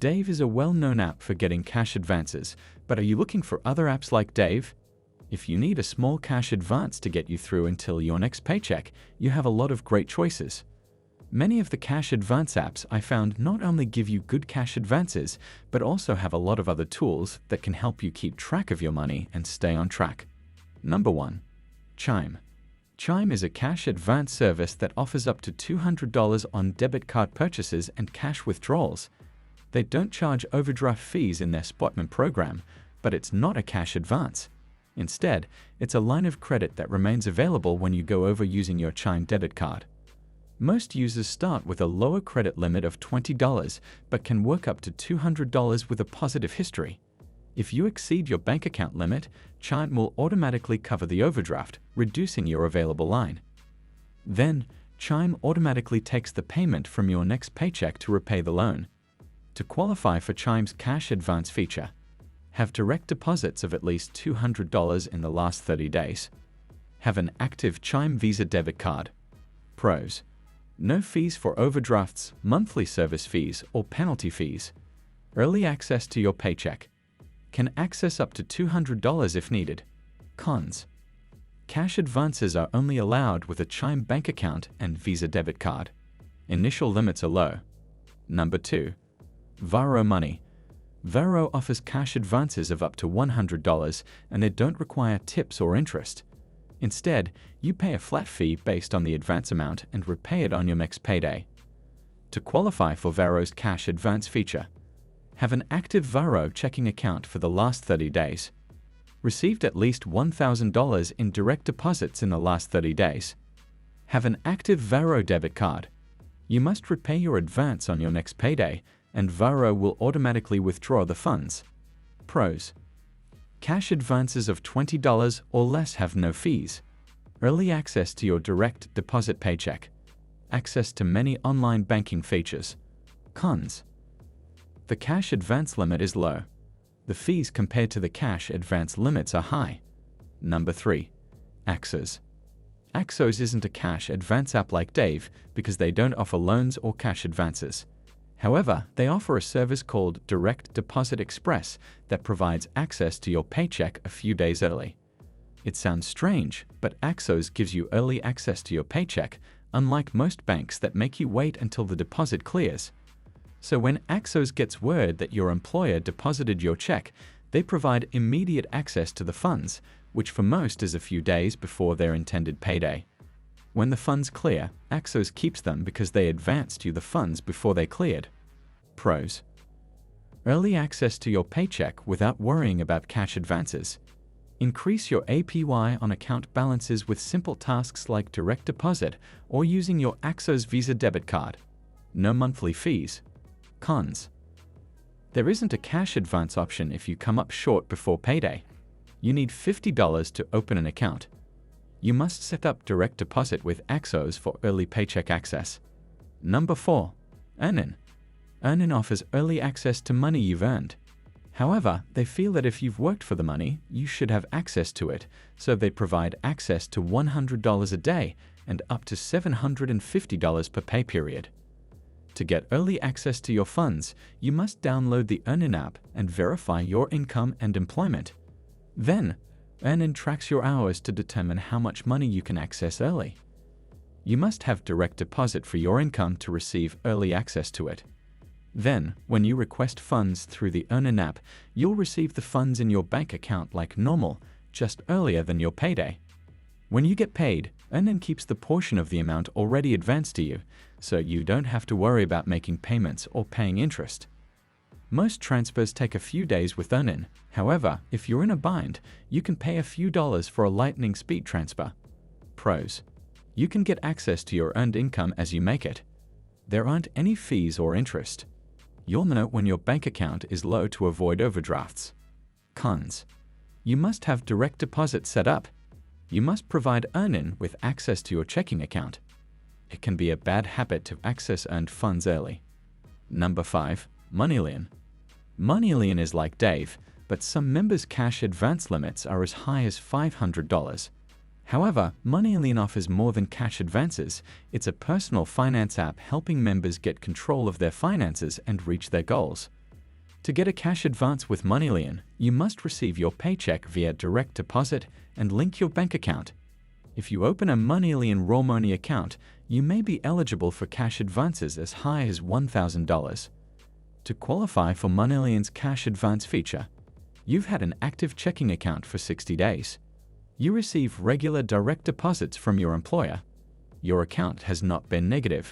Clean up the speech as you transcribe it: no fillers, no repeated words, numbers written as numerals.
Dave is a well-known app for getting cash advances, but are you looking for other apps like Dave? If you need a small cash advance to get you through until your next paycheck, you have a lot of great choices. Many of the cash advance apps I found not only give you good cash advances, but also have a lot of other tools that can help you keep track of your money and stay on track. Number 1. Chime. Chime is a cash advance service that offers up to $200 on debit card purchases and cash withdrawals. They don't charge overdraft fees in their Spotman program, but it's not a cash advance. Instead, it's a line of credit that remains available when you go over using your Chime debit card. Most users start with a lower credit limit of $20, but can work up to $200 with a positive history. If you exceed your bank account limit, Chime will automatically cover the overdraft, reducing your available line. Then, Chime automatically takes the payment from your next paycheck to repay the loan. To qualify for Chime's cash advance feature, have direct deposits of at least $200 in the last 30 days. Have an active Chime Visa debit card. Pros: no fees for overdrafts, monthly service fees, or penalty fees. Early access to your paycheck. Can access up to $200 if needed. Cons: cash advances are only allowed with a Chime bank account and Visa debit card. Initial limits are low. Number 2. Varo Money. Varo offers cash advances of up to $100, and they don't require tips or interest. Instead, you pay a flat fee based on the advance amount and repay it on your next payday. To qualify for Varo's cash advance feature, have an active Varo checking account for the last 30 days. Received at least $1,000 in direct deposits in the last 30 days. Have an active Varo debit card. You must repay your advance on your next payday, and Varo will automatically withdraw the funds. Pros: cash advances of $20 or less have no fees. Early access to your direct deposit paycheck. Access to many online banking features. Cons: the cash advance limit is low. The fees compared to the cash advance limits are high. Number 3. Axos. Axos isn't a cash advance app like Dave because they don't offer loans or cash advances. However, they offer a service called Direct Deposit Express that provides access to your paycheck a few days early. It sounds strange, but Axos gives you early access to your paycheck, unlike most banks that make you wait until the deposit clears. So when Axos gets word that your employer deposited your check, they provide immediate access to the funds, which for most is a few days before their intended payday. When the funds clear, Axos keeps them because they advanced you the funds before they cleared. Pros: early access to your paycheck without worrying about cash advances. Increase your APY on account balances with simple tasks like direct deposit or using your Axos Visa debit card. No monthly fees. Cons: there isn't a cash advance option if you come up short before payday. You need $50 to open an account. You must set up direct deposit with Axos for early paycheck access. Number 4. Earnin. Earnin offers early access to money you've earned. However, they feel that if you've worked for the money, you should have access to it, so they provide access to $100 a day and up to $750 per pay period. To get early access to your funds, you must download the Earnin app and verify your income and employment. Then, Earnin tracks your hours to determine how much money you can access early. You must have direct deposit for your income to receive early access to it. Then, when you request funds through the Earnin app, you'll receive the funds in your bank account like normal, just earlier than your payday. When you get paid, Earnin keeps the portion of the amount already advanced to you, so you don't have to worry about making payments or paying interest. Most transfers take a few days with Earnin. However, if you're in a bind, you can pay a few dollars for a lightning speed transfer. Pros: you can get access to your earned income as you make it. There aren't any fees or interest. You'll know when your bank account is low to avoid overdrafts. Cons: you must have direct deposit set up. You must provide Earnin with access to your checking account. It can be a bad habit to access earned funds early. Number 5. Moneylion. Moneylion is like Dave, but some members' cash advance limits are as high as $500. However, Moneylion offers more than cash advances. It's a personal finance app helping members get control of their finances and reach their goals. To get a cash advance with MoneyLion, you must receive your paycheck via direct deposit and link your bank account. If you open a MoneyLion Raw Money account, you may be eligible for cash advances as high as $1,000. To qualify for MoneyLion's cash advance feature, you've had an active checking account for 60 days. You receive regular direct deposits from your employer. Your account has not been negative.